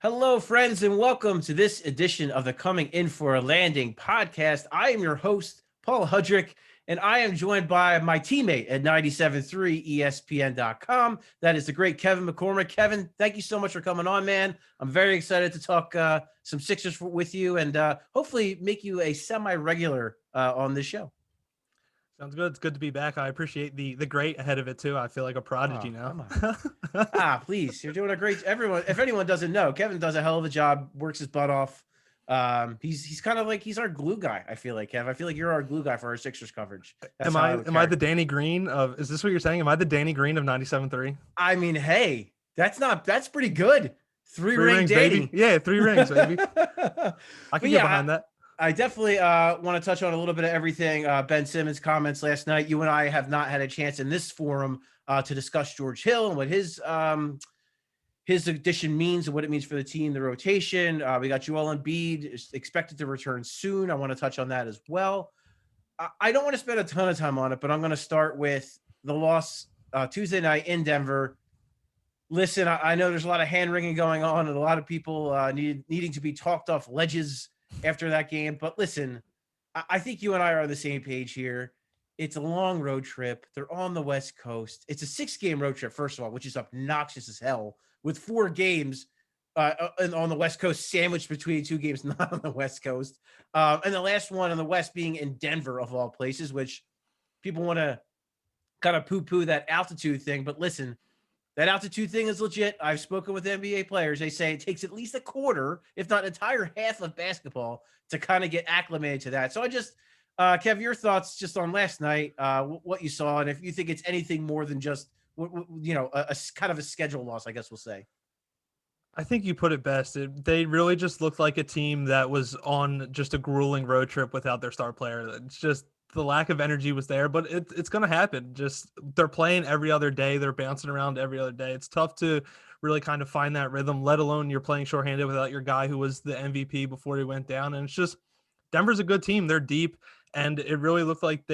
Hello, friends, and welcome to this edition of the Coming In for a Landing podcast. I am your host, Paul Hudrick, and I am joined by my teammate at 97.3 ESPN.com. That is the great Kevin McCormick. Kevin, thank you so much for coming on, man. I'm very excited to talk some Sixers with you and hopefully make you a semi-regular on this show. Sounds good. It's good to be back. I appreciate the great ahead of it too. I feel like a prodigy Oh, now. come on. Please. You're doing a great if anyone doesn't know, Kevin does a hell of a job, works his butt off. He's kind of like he's our glue guy, I feel like, Kev. I feel like you're our glue guy for our Sixers coverage. That's Am I the Danny Green of is this what you're saying? Am I the Danny Green of 97.3? I mean, hey, that's pretty good. Three ring rings, Danny. baby. Yeah, 3 rings, baby. I can get behind that. I definitely want to touch on a little bit of everything. Ben Simmons' comments last night. You and I have not had a chance in this forum to discuss George Hill and what his addition means and what it means for the team, the rotation. We got Joel Embiid is expected to return soon. I want to touch on that as well. I don't want to spend a ton of time on it, but I'm going to start with the loss Tuesday night in Denver. Listen, I know there's a lot of hand-wringing going on and a lot of people needing to be talked off ledges after that game. But listen, I think you and I are on the same page here. It's a long road trip. They're on the West Coast. It's a 6-game road trip, first of all, which is obnoxious as hell, with 4 games on the West Coast sandwiched between 2 games not on the West Coast. And the last one on the West being in Denver, of all places, which people want to kind of poo-poo that altitude thing. But listen, that altitude thing is legit. I've spoken with NBA players. They say it takes at least a quarter, if not an entire half of basketball to kind of get acclimated to that. So I just, Kev, your thoughts just on last night, what you saw, and if you think it's anything more than just, a kind of a schedule loss, I guess we'll say. I think you put it best. They really just looked like a team that was on just a grueling road trip without their star player. It's just the lack of energy was there, but it's going to happen. Just they're playing every other day. They're bouncing around every other day. It's tough to really kind of find that rhythm, let alone you're playing shorthanded without your guy who was the MVP before he went down. And it's just Denver's a good team. They're deep. And it really looked like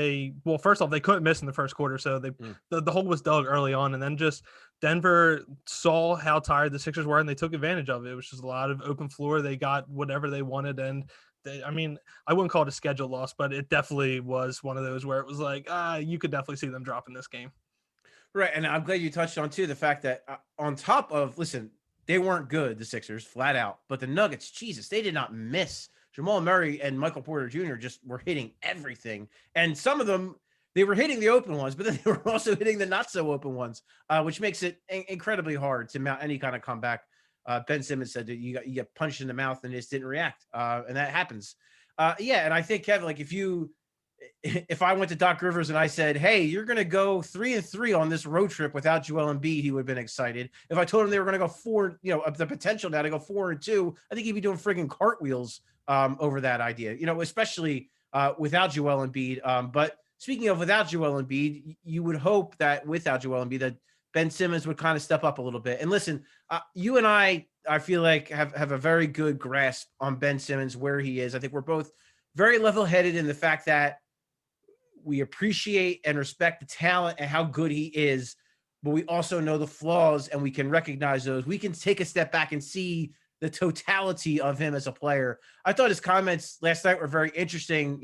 first off, they couldn't miss in the first quarter. So the hole was dug early on. And then just Denver saw how tired the Sixers were and they took advantage of it. It was just a lot of open floor. They got whatever they wanted. And I wouldn't call it a schedule loss, but it definitely was one of those where it was like, you could definitely see them dropping this game. Right. And I'm glad you touched on, too, the fact that on top of, listen, they weren't good, the Sixers, flat out. But the Nuggets, Jesus, they did not miss. Jamal Murray and Michael Porter Jr. just were hitting everything. And some of them, they were hitting the open ones, but then they were also hitting the not so open ones, which makes it incredibly hard to mount any kind of comeback. Ben Simmons said that you get punched in the mouth and just didn't react. And that happens. And I think, Kevin, like if I went to Doc Rivers and I said, hey, you're going to go 3-3 on this road trip without Joel Embiid, he would have been excited. If I told him they were going to go 4, the potential now to go 4-2, I think he'd be doing friggin' cartwheels over that idea, especially without Joel Embiid. But speaking of without Joel Embiid, you would hope that without Joel Embiid that Ben Simmons would kind of step up a little bit. And listen, you and I feel like have a very good grasp on Ben Simmons, where he is. I think we're both very level-headed in the fact that we appreciate and respect the talent and how good he is, but we also know the flaws and we can recognize those. We can take a step back and see the totality of him as a player. I thought his comments last night were very interesting.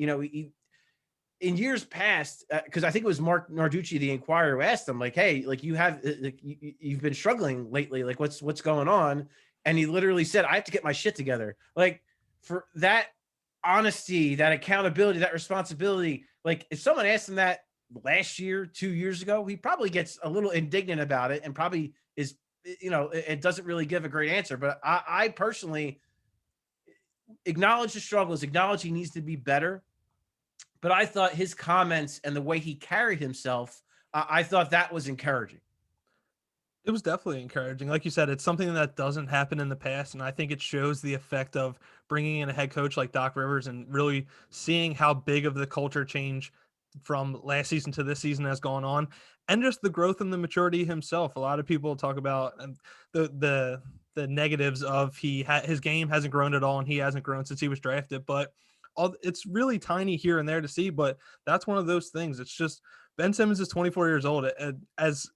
In years past, because I think it was Mark Narducci, the Inquirer, who asked him, like, hey, like you've been struggling lately. Like what's going on? And he literally said, I have to get my shit together. Like for that honesty, that accountability, that responsibility. Like if someone asked him that last year, 2 years ago, he probably gets a little indignant about it and probably is, it doesn't really give a great answer. But I personally acknowledge the struggles, acknowledge he needs to be better. But I thought his comments and the way he carried himself, I thought that was encouraging. It was definitely encouraging. Like you said, it's something that doesn't happen in the past. And I think it shows the effect of bringing in a head coach like Doc Rivers and really seeing how big of the culture change from last season to this season has gone on, and just the growth and the maturity himself. A lot of people talk about the negatives of his game hasn't grown at all and he hasn't grown since he was drafted, but it's really tiny here and there to see. But that's one of those things. It's just Ben Simmons is 24 years old. As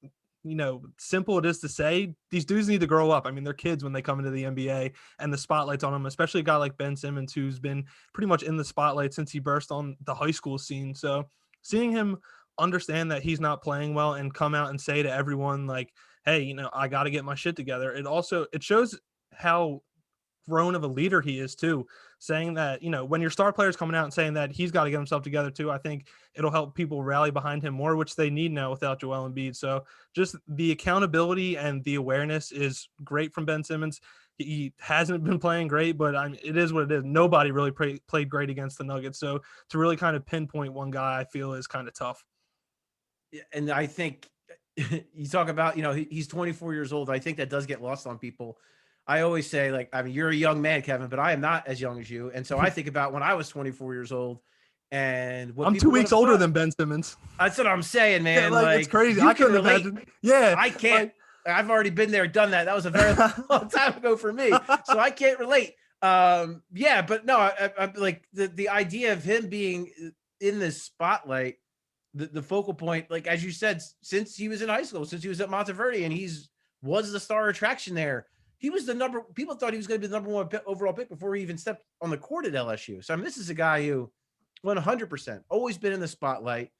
simple it is to say, these dudes need to grow up. I mean, they're kids when they come into the NBA, and the spotlight's on them, especially a guy like Ben Simmons, who's been pretty much in the spotlight since he burst on the high school scene. So seeing him understand that he's not playing well and come out and say to everyone like, hey, I got to get my shit together. It shows how grown of a leader he is too, saying that, when your star player's coming out and saying that he's got to get himself together too, I think it'll help people rally behind him more, which they need now without Joel Embiid. So just the accountability and the awareness is great from Ben Simmons. He hasn't been playing great, but it is what it is. Nobody really played great against the Nuggets. So to really kind of pinpoint one guy, I feel is kind of tough. And I think you talk about, he's 24 years old. I think that does get lost on people. I always say, like, I mean, you're a young man, Kevin, but I am not as young as you. And so I think about when I was 24 years old and what I'm 2 weeks older than Ben Simmons. That's what I'm saying, man. Yeah, like it's crazy. I couldn't imagine. Yeah. I can't. I've already been there, done that. That was a very long time ago for me. So I can't relate. Yeah, but no, I like the idea of him being in this spotlight, the focal point, like, as you said, since he was in high school, since he was at Monteverde, and was the star attraction there. He was people thought he was going to be the number one overall pick before he even stepped on the court at LSU. So, I mean, this is a guy who 100% always been in the spotlight.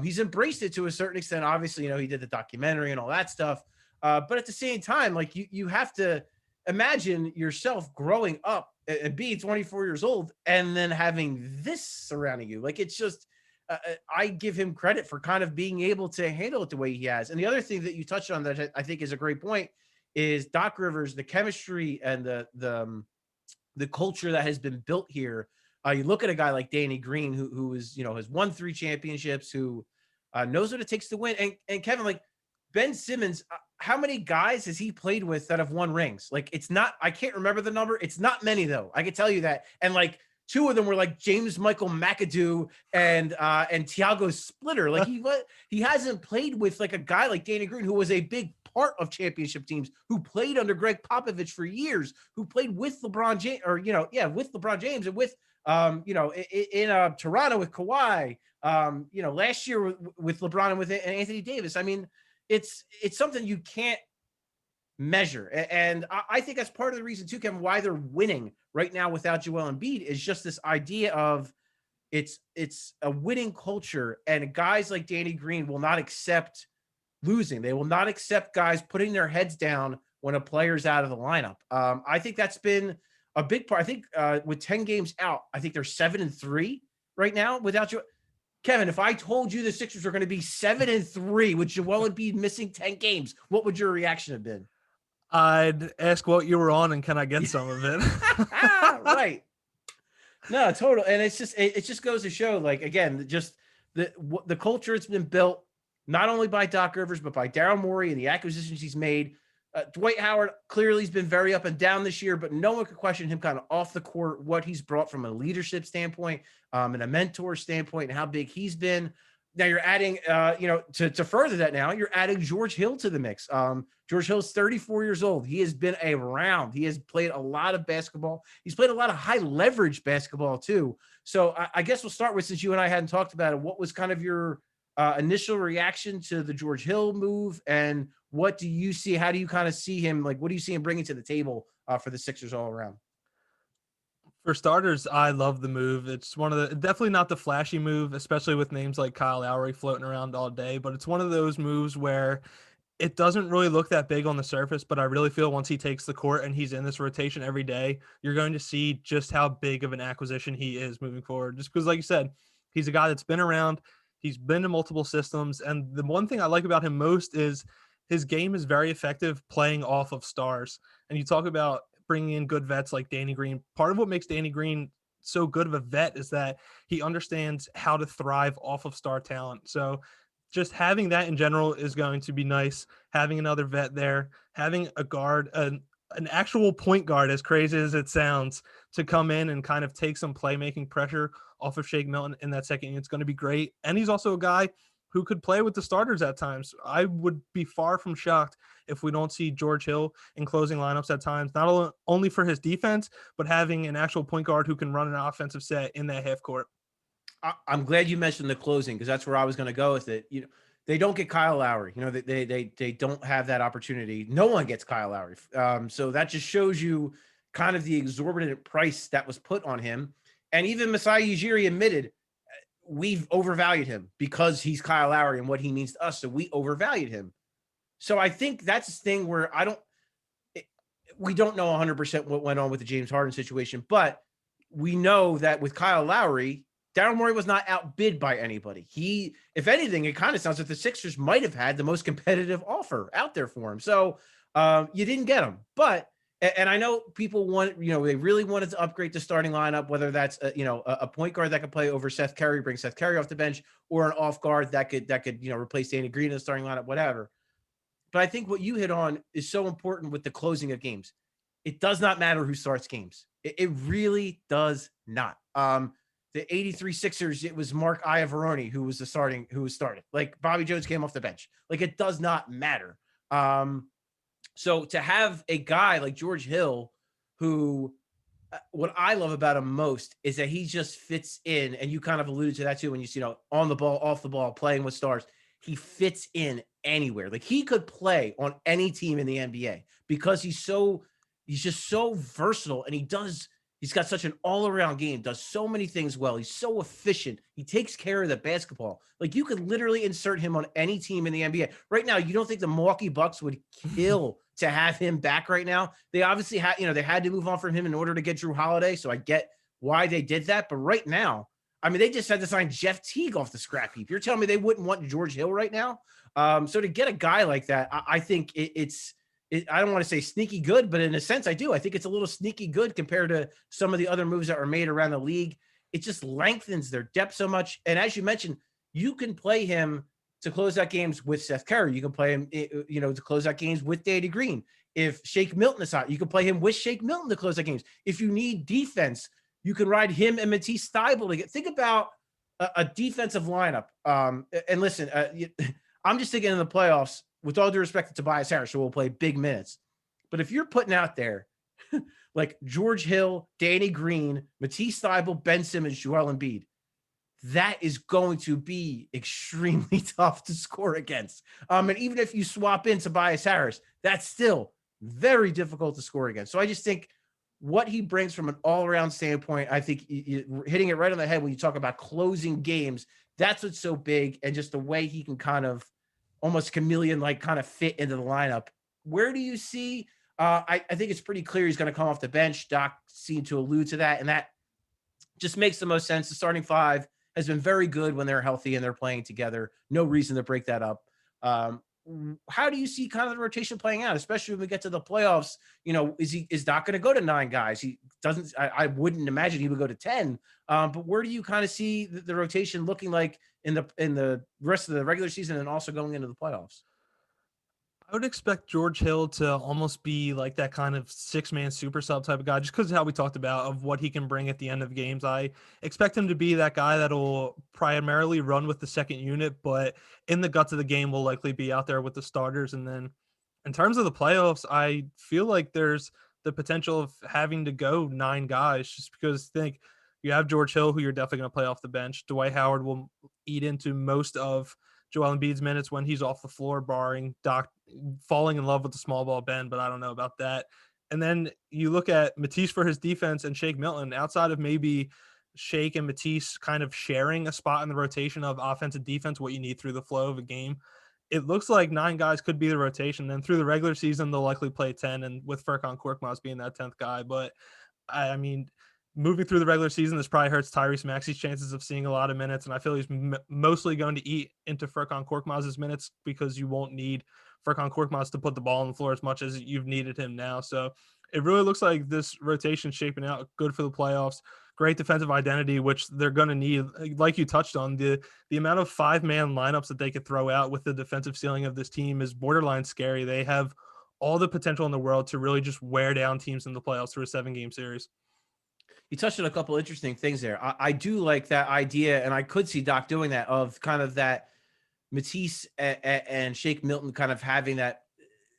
He's embraced it to a certain extent. Obviously, he did the documentary and all that stuff. But at the same time, like, you have to imagine yourself growing up and being 24 years old and then having this surrounding you. Like, it's just, I give him credit for kind of being able to handle it the way he has. And the other thing that you touched on that I think is a great point is Doc Rivers, the chemistry and the culture that has been built here. You look at a guy like Danny Green, who is, has won 3 championships, who knows what it takes to win. And Kevin, like Ben Simmons, how many guys has he played with that have won rings? Like, I can't remember the number. It's not many though. I can tell you that. And like 2 of them were like James Michael McAdoo and Thiago Splitter. Like he hasn't played with like a guy like Danny Green, who was a big part of championship teams, who played under Greg Popovich for years, who played with LeBron James, or with LeBron James, and with in Toronto with Kawhi, last year with LeBron and with Anthony Davis. I mean, it's something you can't measure, and I think that's part of the reason too, Kevin, why they're winning right now without Joel Embiid, is just this idea of it's a winning culture, and guys like Danny Green will not accept losing. They will not accept guys putting their heads down when a player's out of the lineup. I think that's been a big part. I think with 10 games out, I think they're 7-3 right now without you. Kevin, if I told you the Sixers are going to be 7-3 with Joel Embiid missing 10 games, what would your reaction have been? I'd ask what you were on and can I get some of it? Right. No, total. And it just goes to show, like, again, just the culture it's been built, not only by Doc Rivers, but by Daryl Morey and the acquisitions he's made. Dwight Howard clearly has been very up and down this year, but no one could question him kind of off the court, what he's brought from a leadership standpoint, and a mentor standpoint, and how big he's been. Now you're adding, to further that, now you're adding George Hill to the mix. George Hill's 34 years old. He has been around. He has played a lot of basketball. He's played a lot of high leverage basketball too. So I guess we'll start with, since you and I hadn't talked about it, what was kind of your initial reaction to the George Hill move, and what do you see? How do you kind of see him? Like, what do you see him bringing to the table for the Sixers all around? For starters, I love the move. It's definitely not the flashy move, especially with names like Kyle Lowry floating around all day, but it's one of those moves where it doesn't really look that big on the surface, but I really feel once he takes the court and he's in this rotation every day, you're going to see just how big of an acquisition he is moving forward. Just because, like you said, he's a guy that's been around, he's been to multiple systems, and the one thing I like about him most is his game is very effective playing off of stars. And you talk about bringing in good vets like Danny Green. Part of what makes Danny Green so good of a vet is that he understands how to thrive off of star talent. So just having that in general is going to be nice. Having another vet there, having a guard, an actual point guard, as crazy as it sounds, to come in and kind of take some playmaking pressure off of Shake Milton in that second unit, it's going to be great. And he's also a guy who could play with the starters at times. I would be far from shocked if we don't see George Hill in closing lineups at times, not only for his defense, but having an actual point guard who can run an offensive set in that half court. I'm glad you mentioned the closing, because that's where I was going to go with it. they don't get Kyle Lowry. You know, they don't have that opportunity. No one gets Kyle Lowry. So that just shows you kind of the exorbitant price that was put on him. And even Masai Ujiri admitted we've overvalued him because he's Kyle Lowry and what he means to us. So we overvalued him. So I think that's the thing where we don't know 100% what went on with the James Harden situation, but we know that with Kyle Lowry, Daryl Morey was not outbid by anybody. If anything, it kind of sounds like the Sixers might have had the most competitive offer out there for him. So you didn't get him, and I know people they really wanted to upgrade the starting lineup, whether that's a point guard that could play over Seth Curry, bring Seth Curry off the bench, or an off guard that could replace Danny Green in the starting lineup, whatever. But I think what you hit on is so important with the closing of games. It does not matter who starts games. It really does not. The 83 Sixers, it was Mark Iavaroni who was starting. Like Bobby Jones came off the bench. Like it does not matter. So to have a guy like George Hill, who what I love about him most is that he just fits in, and you kind of alluded to that too when you see, on the ball, off the ball, playing with stars. He fits in anywhere. Like he could play on any team in the NBA because he's just so versatile, and he's got such an all-around game, does so many things well. He's so efficient. He takes care of the basketball. Like you could literally insert him on any team in the NBA. Right now, you don't think the Milwaukee Bucks would kill to have him back right now? They obviously they had to move on from him in order to get Drew Holiday, so I get why they did that. But right now, I mean, they just had to sign Jeff Teague off the scrap heap. You're telling me they wouldn't want George Hill right now? So to get a guy like that, I think I don't want to say sneaky good, but in a sense I do. I think it's a little sneaky good compared to some of the other moves that were made around the league. It just lengthens their depth so much. And as you mentioned, you can play him to close out games with Seth Curry. You can play him, to close out games with Danny Green. If Shake Milton is hot, you can play him with Shake Milton to close out games. If you need defense, you can ride him and Matisse Thybulle to get. Think about a defensive lineup. And listen, I'm just thinking in the playoffs, with all due respect to Tobias Harris, who will play big minutes. But if you're putting out there like George Hill, Danny Green, Matisse Thybulle, Ben Simmons, Joel Embiid, that is going to be extremely tough to score against. And even if you swap in Tobias Harris, that's still very difficult to score against. So I just think what he brings from an all-around standpoint, I think you're hitting it right on the head when you talk about closing games. That's what's so big, and just the way he can kind of almost chameleon-like kind of fit into the lineup. Where do you see? I think it's pretty clear he's going to come off the bench. Doc seemed to allude to that, and that just makes the most sense. The starting five has been very good when they're healthy and they're playing together. No reason to break that up. How do you see kind of the rotation playing out, especially when we get to the playoffs? Is Doc going to go to 9 guys? He doesn't. I wouldn't imagine he would go to 10. But where do you kind of see the rotation looking like in the rest of the regular season and also going into the playoffs? I would expect George Hill to almost be like that kind of 6-man super sub type of guy, just because of how we talked about of what he can bring at the end of games. I expect him to be that guy that'll primarily run with the second unit, but in the guts of the game will likely be out there with the starters. And then in terms of the playoffs, I feel like there's the potential of having to go 9 guys, just because think you have George Hill, who you're definitely going to play off the bench. Dwight Howard will eat into most of Joel Embiid's minutes when he's off the floor, barring Doc falling in love with the small ball Ben, but I don't know about that. And then you look at Matisse for his defense and Shake Milton, outside of maybe Shake and Matisse kind of sharing a spot in the rotation of offense and defense, what you need through the flow of a game. It looks like 9 guys could be the rotation. Then through the regular season, they'll likely play 10, and with Furkan Korkmaz being that 10th guy. But I mean, moving through the regular season, this probably hurts Tyrese Maxey's chances of seeing a lot of minutes, and I feel he's mostly going to eat into Furkan Korkmaz's minutes, because you won't need Furkan Korkmaz to put the ball on the floor as much as you've needed him now. So it really looks like this rotation shaping out good for the playoffs. Great defensive identity, which they're going to need. Like you touched on, the amount of 5-man lineups that they could throw out with the defensive ceiling of this team is borderline scary. They have all the potential in the world to really just wear down teams in the playoffs through a 7-game series. You touched on a couple interesting things there. I do like that idea, and I could see Doc doing that, of kind of that Matisse and Shake Milton kind of having that.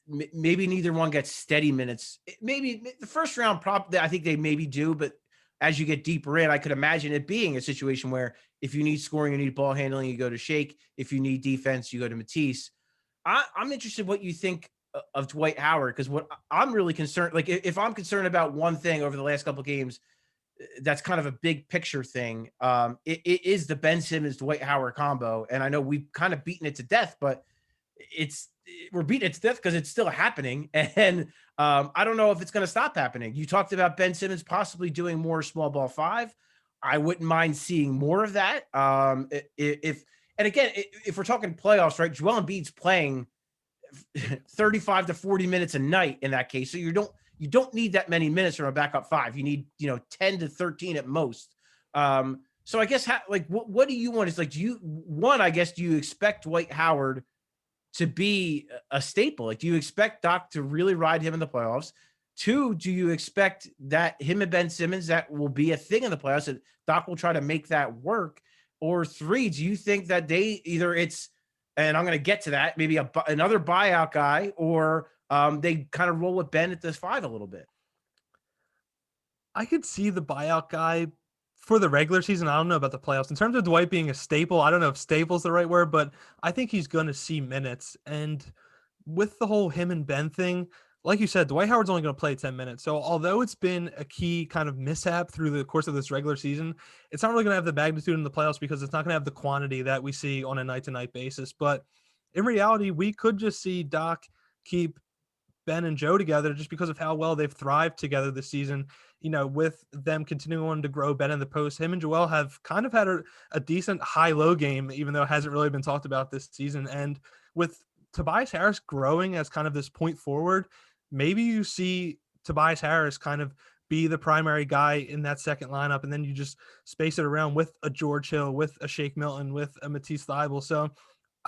Maybe neither one gets steady minutes. Maybe the first round I think they maybe do, but as you get deeper in, I could imagine it being a situation where if you need scoring, you need ball handling, you go to Shake. If you need defense, you go to Matisse. I'm interested what you think of Dwight Howard, because what I'm really concerned, like if I'm concerned about one thing over the last couple of games, that's kind of a big picture thing. It is the Ben Simmons Dwight Howard combo, and I know we've kind of beaten it to death, but it's we're beating it to death because it's still happening, and I don't know if it's going to stop happening. You talked about Ben Simmons possibly doing more small ball five. I wouldn't mind seeing more of that. If and again, if we're talking playoffs, right? Joel Embiid's playing 35 to 40 minutes a night in that case, so you don't need that many minutes from a backup five. You need 10 to 13 at most. So I guess what do you want? Is like, I guess, do you expect Dwight Howard to be a staple? Like, do you expect Doc to really ride him in the playoffs? Two, do you expect that him and Ben Simmons, that will be a thing in the playoffs, that Doc will try to make that work? Or three, do you think that they either and I'm going to get to that, maybe another buyout guy, or they kind of roll with Ben at this five a little bit? I could see the buyout guy for the regular season. I don't know about the playoffs. In terms of Dwight being a staple, I don't know if staple is the right word, but I think he's going to see minutes. And with the whole him and Ben thing, like you said, Dwight Howard's only going to play 10 minutes. So although it's been a key kind of mishap through the course of this regular season, it's not really going to have the magnitude in the playoffs because it's not going to have the quantity that we see on a night-to-night basis. But in reality, we could just see Doc keep Ben and Joe together just because of how well they've thrived together this season. With them continuing on to grow Ben in the post, him and Joel have kind of had a decent high-low game, even though it hasn't really been talked about this season. And with Tobias Harris growing as kind of this point forward, maybe you see Tobias Harris kind of be the primary guy in that second lineup, and then you just space it around with a George Hill, with a Shake Milton, with a Matisse Thybulle. So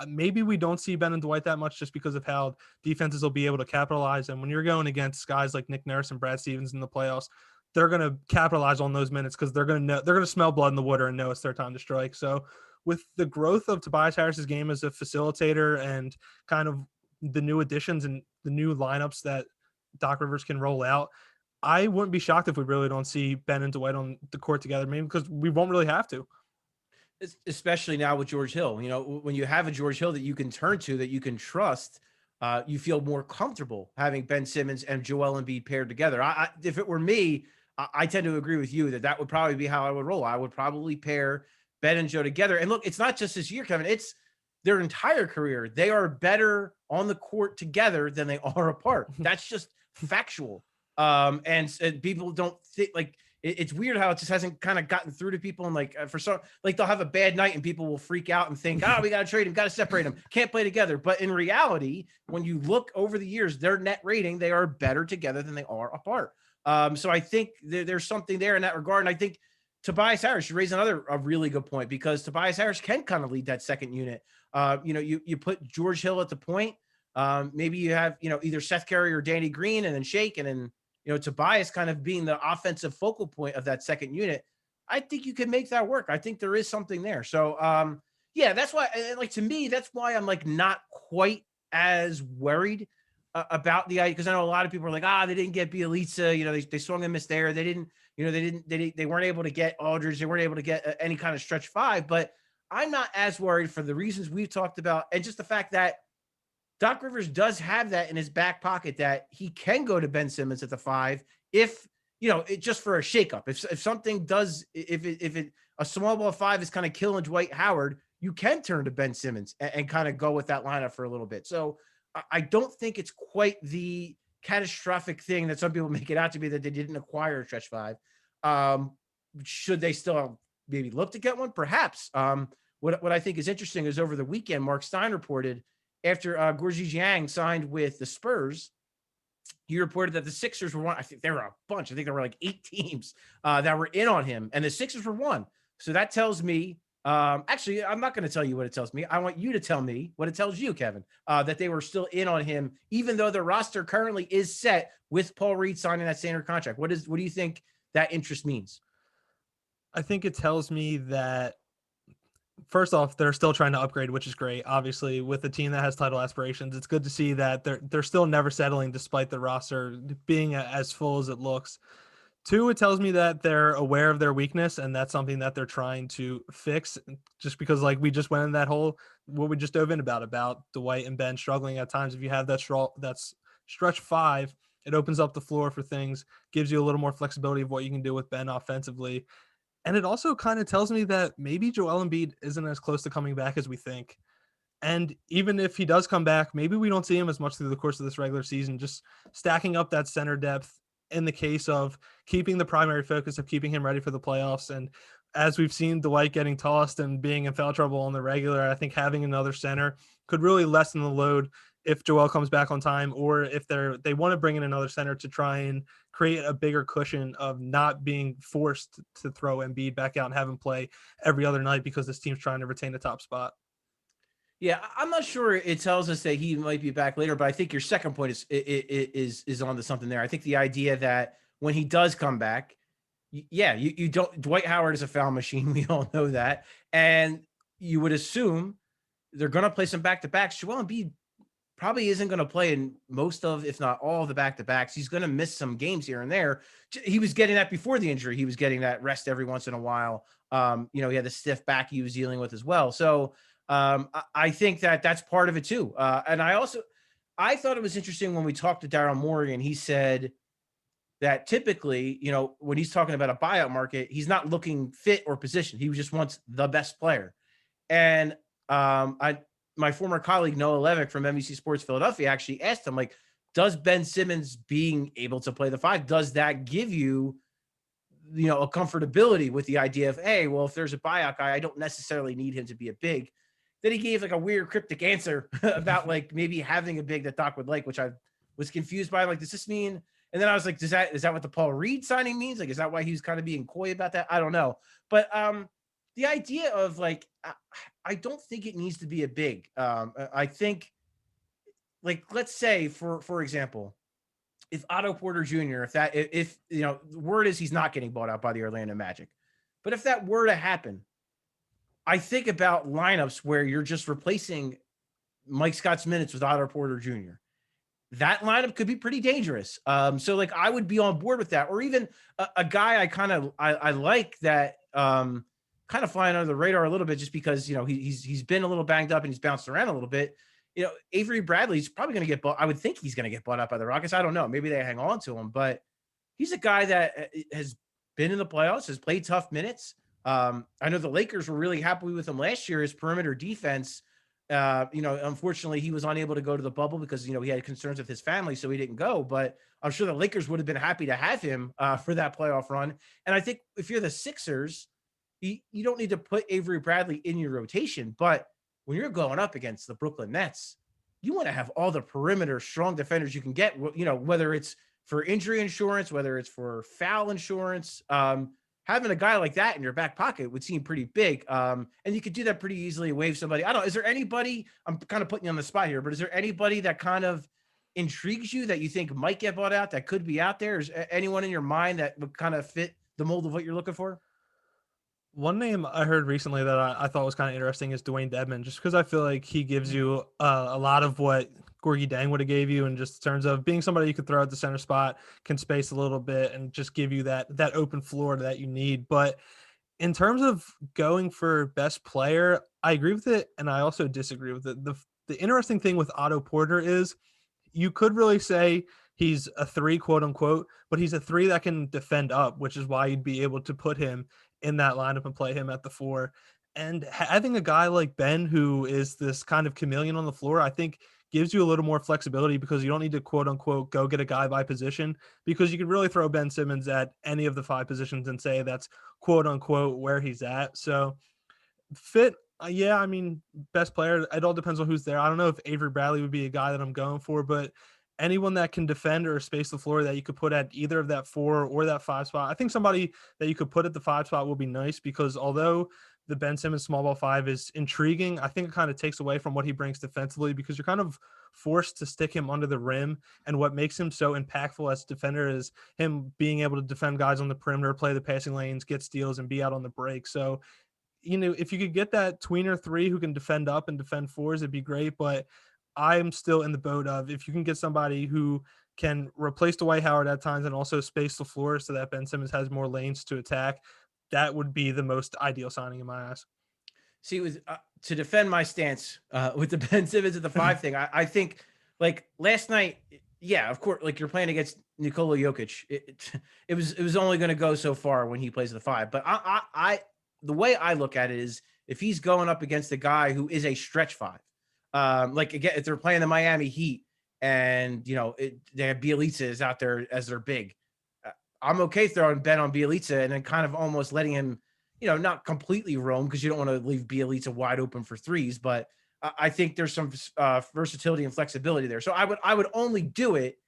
maybe we don't see Ben and Dwight that much just because of how defenses will be able to capitalize. And when you're going against guys like Nick Nurse and Brad Stevens in the playoffs, they're going to capitalize on those minutes because they're going to smell blood in the water and know it's their time to strike. So with the growth of Tobias Harris's game as a facilitator and kind of the new additions and the new lineups that Doc Rivers can roll out, I wouldn't be shocked if we really don't see Ben and Dwight on the court together, maybe because we won't really have to. Especially now with George Hill. When you have a George Hill that you can turn to, that you can trust, you feel more comfortable having Ben Simmons and Joel Embiid paired together. If it were me, I tend to agree with you that would probably be how I would roll. I would probably pair Ben and Joe together. And look, it's not just this year, Kevin. It's their entire career. They are better on the court together than they are apart. That's just factual. And people don't think, like, it's weird how it just hasn't kind of gotten through to people. And for some, they'll have a bad night and people will freak out and think, we got to trade him, got to separate him, can't play together. But in reality, when you look over the years, their net rating, they are better together than they are apart. So I think there's something there in that regard. And I think Tobias Harris, you raise a really good point, because Tobias Harris can kind of lead that second unit. You put George Hill at the point. Maybe you have, either Seth Curry or Danny Green, and then Shake, and then, Tobias kind of being the offensive focal point of that second unit. I think you can make that work. I think there is something there. So, that's why, to me, that's why I'm not quite as worried about the idea, because I know a lot of people are like, they didn't get Bielitsa, they swung and missed there. They didn't, they weren't able to get Aldridge. They weren't able to get any kind of stretch five. But I'm not as worried for the reasons we've talked about, and just the fact that Doc Rivers does have that in his back pocket, that he can go to Ben Simmons at the five if, just for a shakeup. If something does, if a small ball five is kind of killing Dwight Howard, you can turn to Ben Simmons and kind of go with that lineup for a little bit. So I don't think it's quite the catastrophic thing that some people make it out to be, that they didn't acquire a stretch five. Should they still maybe look to get one? Perhaps. What I think is interesting is, over the weekend, Mark Stein reported, after Gorgui Dieng signed with the Spurs, he reported that the Sixers were one. I think there were a bunch. I think there were like 8 teams that were in on him, and the Sixers were one. So that tells me, actually, I'm not going to tell you what it tells me. I want you to tell me what it tells you, Kevin, that they were still in on him, even though the roster currently is set with Paul Reed signing that standard contract. What do you think that interest means? I think it tells me that, first off, they're still trying to upgrade, which is great. Obviously, with a team that has title aspirations, it's good to see that they're still never settling despite the roster being as full as it looks. Two, it tells me that they're aware of their weakness, and that's something that they're trying to fix. Just because, like, we just went in that whole what we just dove in about Dwight and Ben struggling at times. If you have that's stretch five, it opens up the floor for things, gives you a little more flexibility of what you can do with Ben offensively, and it also kind of tells me that maybe Joel Embiid isn't as close to coming back as we think. And even if he does come back, maybe we don't see him as much through the course of this regular season, just stacking up that center depth in the case of keeping the primary focus of keeping him ready for the playoffs. And as we've seen Dwight getting tossed and being in foul trouble on the regular, I think having another center could really lessen the load if Joel comes back on time, or if they want to bring in another center to try and create a bigger cushion of not being forced to throw Embiid back out and have him play every other night because this team's trying to retain the top spot. Yeah, I'm not sure it tells us that he might be back later, but I think your second point is onto something there. I think the idea that when he does come back, yeah, you don't. Dwight Howard is a foul machine. We all know that, and you would assume they're going to play some back to backs. Joel Embiid probably isn't going to play in most of, if not all, of the back to backs. He's going to miss some games here and there. He was getting that before the injury. He was getting that rest every once in a while. He had the stiff back he was dealing with as well. So I think that that's part of it too. And I thought it was interesting when we talked to Daryl Morgan. He said that typically, when he's talking about a buyout market, he's not looking fit or position. He just wants the best player. And my former colleague Noah Levick from NBC Sports Philadelphia actually asked him, like, does Ben Simmons being able to play the five, does that give you, a comfortability with the idea of, hey, well, if there's a buyout guy, I don't necessarily need him to be a big. Then he gave like a weird cryptic answer about like maybe having a big that Doc would like, which I was confused by. Like, does this mean? And then I was like, is that what the Paul Reed signing means? Like, is that why he was kind of being coy about that? I don't know. But the idea of like, I don't think it needs to be a big. I think, like, let's say for example, if Otto Porter Jr., if the word is he's not getting bought out by the Orlando Magic, but if that were to happen, I think about lineups where you're just replacing Mike Scott's minutes with Otto Porter Jr. That lineup could be pretty dangerous. So like I would be on board with that, or even a guy I like that kind of flying under the radar a little bit, just because he's been a little banged up and he's bounced around a little bit. Avery Bradley's probably going to get bought. I would think he's going to get bought up by the Rockets. I don't know. Maybe they hang on to him, but he's a guy that has been in the playoffs, has played tough minutes. I know the Lakers were really happy with him last year. His perimeter defense, unfortunately he was unable to go to the bubble because, he had concerns with his family, so he didn't go, but I'm sure the Lakers would have been happy to have him for that playoff run. And I think if you're the Sixers, you don't need to put Avery Bradley in your rotation, but when you're going up against the Brooklyn Nets, you want to have all the perimeter strong defenders you can get, whether it's for injury insurance, whether it's for foul insurance. Having a guy like that in your back pocket would seem pretty big. And you could do that pretty easily, waive somebody. I don't know. Is there anybody, I'm kind of putting you on the spot here, but is there anybody that kind of intrigues you that you think might get bought out, that could be out there? Is anyone in your mind that would kind of fit the mold of what you're looking for? One name I heard recently that I thought was kind of interesting is Dwayne Dedman, just because I feel like he gives you a lot of what Gorgie Dang would have gave you, in just terms of being somebody you could throw at the center spot, can space a little bit, and just give you that open floor that you need. But in terms of going for best player, I agree with it, and I also disagree with it. The interesting thing with Otto Porter is you could really say he's a three, quote unquote, but he's a three that can defend up, which is why you'd be able to put him in that lineup and play him at the four. And having a guy like Ben, who is this kind of chameleon on the floor, I think gives you a little more flexibility, because you don't need to, quote unquote, go get a guy by position, because you could really throw Ben Simmons at any of the five positions and say that's, quote unquote, where he's at. So fit, yeah, I mean, best player, it all depends on who's there. I don't know if Avery Bradley would be a guy that I'm going for, but anyone that can defend or space the floor that you could put at either of that four or that five spot. I think somebody that you could put at the five spot will be nice, because although the Ben Simmons small ball five is intriguing, I think it kind of takes away from what he brings defensively, because you're kind of forced to stick him under the rim. And what makes him so impactful as a defender is him being able to defend guys on the perimeter, play the passing lanes, get steals, and be out on the break. So, if you could get that tweener three who can defend up and defend fours, it'd be great. But I'm still in the boat of, if you can get somebody who can replace Dwight Howard at times and also space the floor so that Ben Simmons has more lanes to attack, that would be the most ideal signing in my eyes. See, with to defend my stance with the Ben Simmons at the 5 thing, I think like last night, yeah, of course, like you're playing against Nikola Jokic, it was only going to go so far when he plays the 5. But the way I look at it is if he's going up against a guy who is a stretch 5, like again, if they're playing the Miami Heat and they have Bielitsa is out there as their big, I'm okay throwing Ben on Bielitsa and then kind of almost letting him, not completely roam because you don't want to leave Bielitsa wide open for threes, but I think there's some versatility and flexibility there. So I would only do it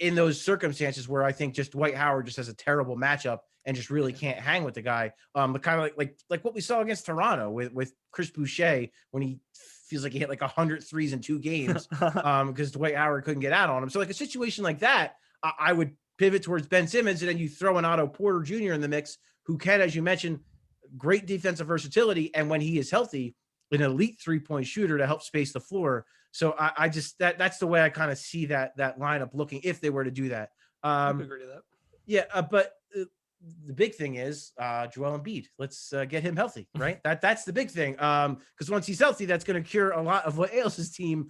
in those circumstances where I think just Dwight Howard just has a terrible matchup and just really can't hang with the guy. Kind of like what we saw against Toronto with Chris Boucher when he feels like he hit like 100 threes in 2 games because Dwight Howard couldn't get out on him. So like a situation like that, I would pivot towards Ben Simmons, and then you throw an Otto Porter Jr. in the mix, who can, as you mentioned, great defensive versatility, and when he is healthy, an elite 3-point shooter to help space the floor. So I just that's the way I kind of see that lineup looking if they were to do that. I would agree to that. Yeah, but the big thing is Joel Embiid. Let's get him healthy, right? That's the big thing. Because once he's healthy, that's going to cure a lot of what ails his team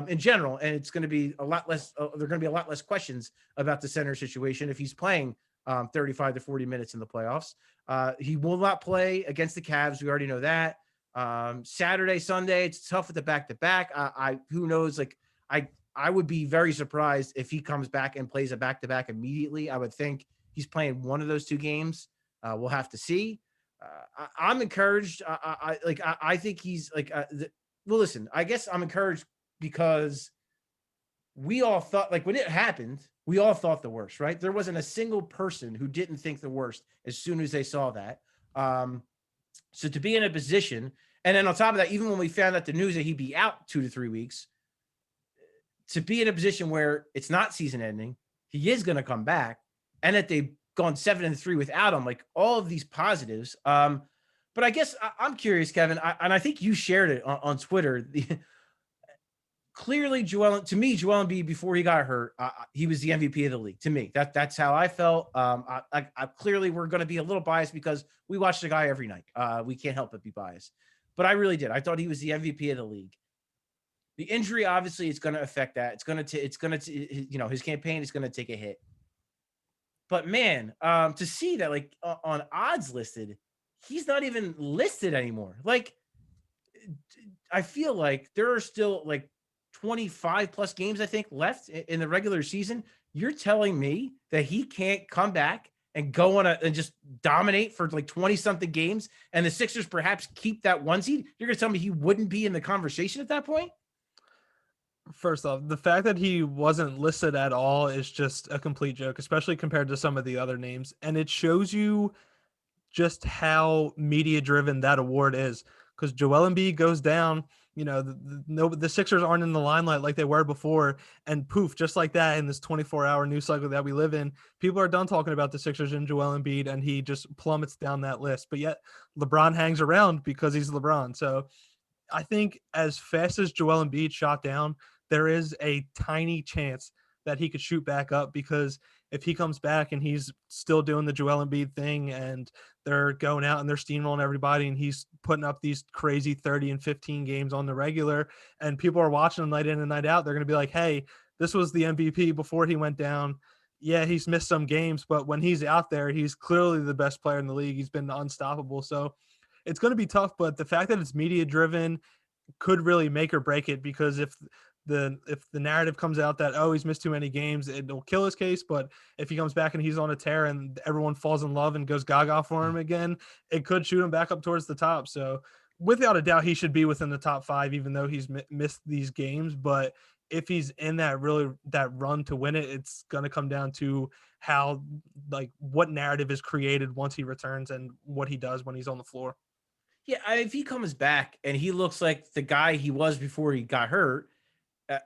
in general, and it's going to be a lot less. There are going to be a lot less questions about the center situation if he's playing 35 to 40 minutes in the playoffs. He will not play against the Cavs. We already know that. Saturday, Sunday, it's tough with the back-to-back. Who knows? Like I would be very surprised if he comes back and plays a back-to-back immediately. I would think he's playing one of those 2 games. We'll have to see. I'm encouraged. I think he's like, well, listen, I guess I'm encouraged because we all thought, like when it happened, we all thought the worst, right? There wasn't a single person who didn't think the worst as soon as they saw that. So to be in a position, and then on top of that, even when we found out the news that he'd be out 2 to 3 weeks, to be in a position where it's not season ending, he is going to come back, and that they've gone 7-3 without him, like all of these positives. But I guess I'm curious, Kevin, and I think you shared it on Twitter. Clearly, Joel Embiid, before he got hurt, he was the MVP of the league. To me, that's how I felt. I clearly we're going to be a little biased because we watch the guy every night. We can't help but be biased, but I really did. I thought he was the MVP of the league. The injury, obviously, it's going to affect that. It's going to, his campaign is going to take a hit. But man, to see that like on odds listed, he's not even listed anymore. Like, I feel like there are still like 25 plus games, I think, left in the regular season. You're telling me that he can't come back and go on and just dominate for like 20 something games, and the Sixers perhaps keep that 1 seed? You're going to tell me he wouldn't be in the conversation at that point? First off, the fact that he wasn't listed at all is just a complete joke, especially compared to some of the other names. And it shows you just how media driven that award is, because Joel Embiid goes down, the Sixers aren't in the limelight like they were before, and poof, just like that, in this 24-hour news cycle that we live in, people are done talking about the Sixers and Joel Embiid, and he just plummets down that list. But yet LeBron hangs around because he's LeBron. So I think as fast as Joel Embiid shot down, there is a tiny chance that he could shoot back up, because if he comes back and he's still doing the Joel Embiid thing and they're going out and they're steamrolling everybody and he's putting up these crazy 30 and 15 games on the regular and people are watching him night in and night out, they're going to be like, hey, this was the MVP before he went down. Yeah, he's missed some games, but when he's out there, he's clearly the best player in the league. He's been unstoppable. So it's going to be tough, but the fact that it's media driven could really make or break it, because if the narrative comes out that, oh, he's missed too many games, it'll kill his case. But if he comes back and he's on a tear and everyone falls in love and goes gaga for him again, it could shoot him back up towards the top. So without a doubt, he should be within the top 5, even though he's missed these games. But if he's in that run to win it, it's going to come down to how, like, what narrative is created once he returns and what he does when he's on the floor. Yeah, if he comes back and he looks like the guy he was before he got hurt,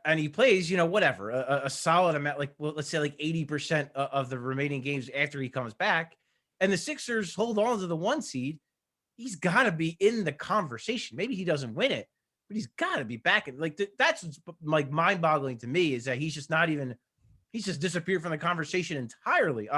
and he plays, whatever, a solid amount, like, well, let's say like 80% of the remaining games after he comes back, and the Sixers hold on to the 1 seed, he's got to be in the conversation. Maybe he doesn't win it, but he's got to be back. Like, that's what's like mind-boggling to me, is that he's just not even he's just disappeared from the conversation entirely.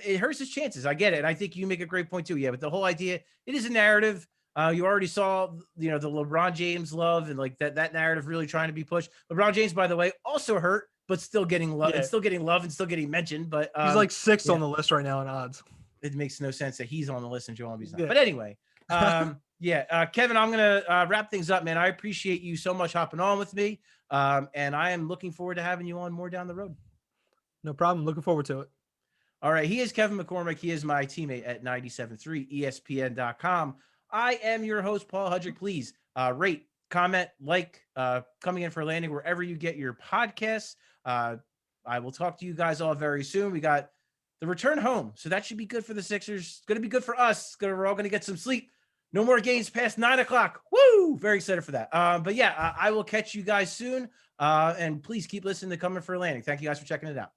It hurts his chances. I get it. And I think you make a great point too. Yeah, but the whole idea, it is a narrative. You already saw, the LeBron James love and like that narrative really trying to be pushed. LeBron James, by the way, also hurt, but still getting love and still getting love and still getting mentioned. But he's like sixth on the list right now in odds. It makes no sense that he's on the list and Joel Embiid's not. But anyway, Kevin, I'm gonna wrap things up, man. I appreciate you so much hopping on with me, and I am looking forward to having you on more down the road. No problem. Looking forward to it. All right, he is Kevin McCormick. He is my teammate at 97.3 ESPN.com. I am your host, Paul Hudrick. Please rate, comment, like, Coming In for a Landing wherever you get your podcasts. I will talk to you guys all very soon. We got the return home, so that should be good for the Sixers. It's going to be good for us. We're all going to get some sleep. No more games past 9 o'clock. Woo! Very excited for that. I will catch you guys soon. And please keep listening to Coming for a Landing. Thank you guys for checking it out.